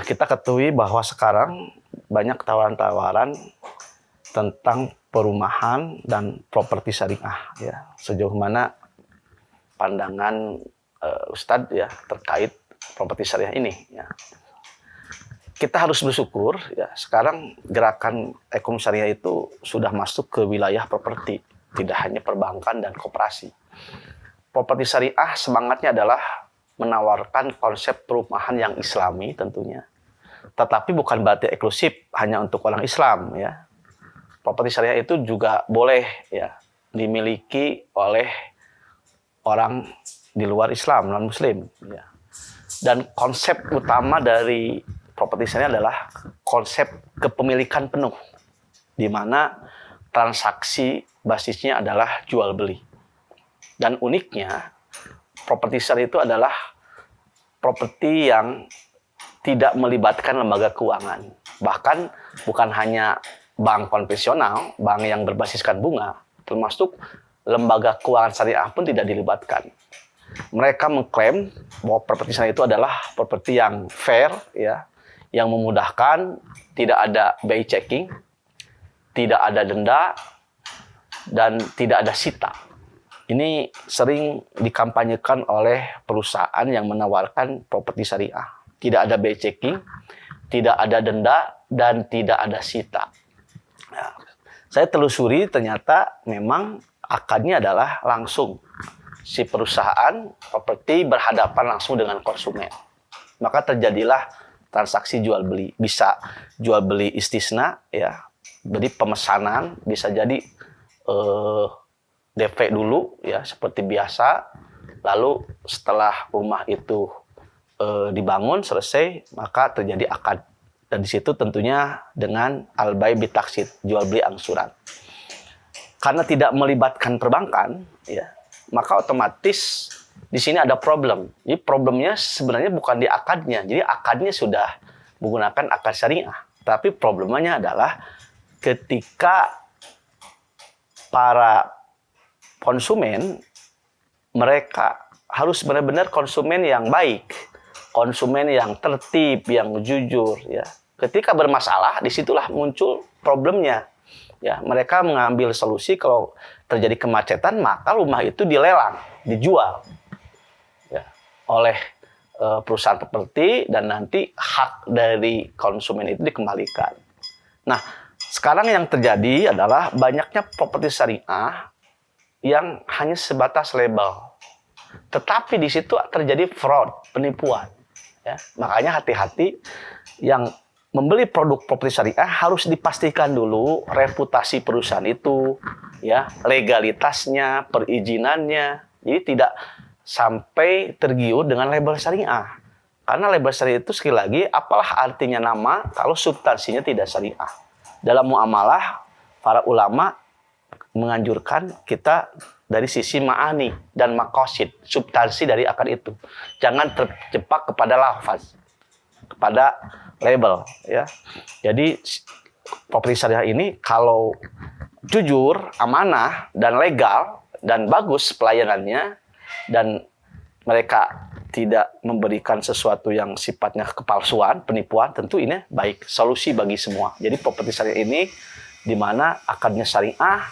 Kita ketahui bahwa sekarang banyak tawaran-tawaran tentang perumahan dan properti syariah, ya. Sejauh mana pandangan Ustadz ya terkait properti syariah ini, ya. Kita harus bersyukur, ya. Sekarang gerakan ekonomi syariah itu sudah masuk ke wilayah properti, tidak hanya perbankan dan koperasi. Properti syariah semangatnya adalah menawarkan konsep perumahan yang islami tentunya. Tetapi bukan berarti eksklusif hanya untuk orang Islam, ya. Properti syariah itu juga boleh ya dimiliki oleh orang di luar Islam, non Muslim, ya. Dan konsep utama dari properti syariah adalah konsep kepemilikan penuh, di mana transaksi basisnya adalah jual beli. Dan uniknya properti syariah itu adalah properti yang tidak melibatkan lembaga keuangan. Bahkan bukan hanya bank konvensional, bank yang berbasiskan bunga, termasuk lembaga keuangan syariah pun tidak dilibatkan. Mereka mengklaim bahwa properti syariah itu adalah properti yang fair, ya, yang memudahkan, tidak ada BI checking, tidak ada denda, dan tidak ada sita. Ini sering dikampanyekan oleh perusahaan yang menawarkan properti syariah. Tidak ada BI checking, tidak ada denda, dan tidak ada sita. Nah, saya telusuri ternyata memang akadnya adalah langsung. Si perusahaan properti berhadapan langsung dengan konsumen. Maka terjadilah transaksi jual beli. Bisa jual beli istisna, ya. Jadi pemesanan bisa jadi DP dulu, ya, seperti biasa. Lalu setelah rumah itu dibangun selesai, maka terjadi akad. Dan di situ tentunya dengan al-bai' bitaksid, jual beli angsuran. Karena tidak melibatkan perbankan, ya, maka otomatis di sini ada problem. Jadi problemnya sebenarnya bukan di akadnya. Jadi akadnya sudah menggunakan akad syariah. Tapi problemnya adalah ketika para konsumen, mereka harus benar-benar konsumen yang baik, konsumen yang tertib, yang jujur, ya. Ketika bermasalah, disitulah muncul problemnya. Ya, mereka mengambil solusi kalau terjadi kemacetan, maka rumah itu dilelang, dijual, ya, oleh perusahaan properti, dan nanti hak dari konsumen itu dikembalikan. Nah, sekarang yang terjadi adalah banyaknya properti syariah yang hanya sebatas label, tetapi di situ terjadi fraud, penipuan, ya. Makanya hati-hati yang membeli produk properti syariah harus dipastikan dulu reputasi perusahaan itu, ya, legalitasnya, perizinannya. Jadi tidak sampai tergiur dengan label syariah. Karena label syariah itu sekali lagi, apalah artinya nama kalau substansinya tidak syariah. Dalam muamalah, para ulama menganjurkan kita dari sisi ma'ani dan maqasid, substansi dari akad itu. Jangan terjebak kepada lafaz, kepada label, ya. Jadi properti syariah ini kalau jujur, amanah, dan legal, dan bagus pelayanannya, dan mereka tidak memberikan sesuatu yang sifatnya kepalsuan, penipuan, tentu ini baik, solusi bagi semua. Jadi properti syariah ini di mana akadnya syariah,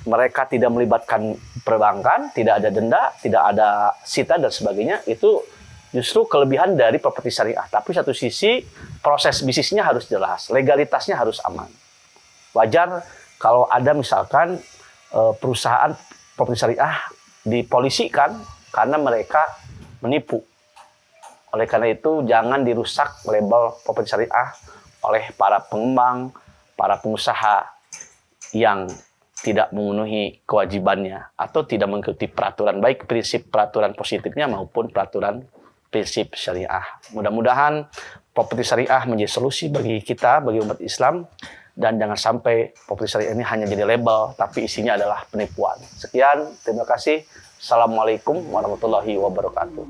mereka tidak melibatkan perbankan, tidak ada denda, tidak ada sita dan sebagainya, itu justru kelebihan dari properti syariah. Tapi satu sisi proses bisnisnya harus jelas, legalitasnya harus aman. Wajar kalau ada misalkan perusahaan properti syariah dipolisikan karena mereka menipu. Oleh karena itu jangan dirusak label properti syariah oleh para pengembang, para pengusaha yang tidak memenuhi kewajibannya atau tidak mengikuti peraturan, baik prinsip peraturan positifnya maupun peraturan prinsip syariah. Mudah-mudahan properti syariah menjadi solusi bagi kita, bagi umat Islam, dan jangan sampai properti syariah ini hanya jadi label, tapi isinya adalah penipuan. Sekian, terima kasih. Assalamualaikum warahmatullahi wabarakatuh.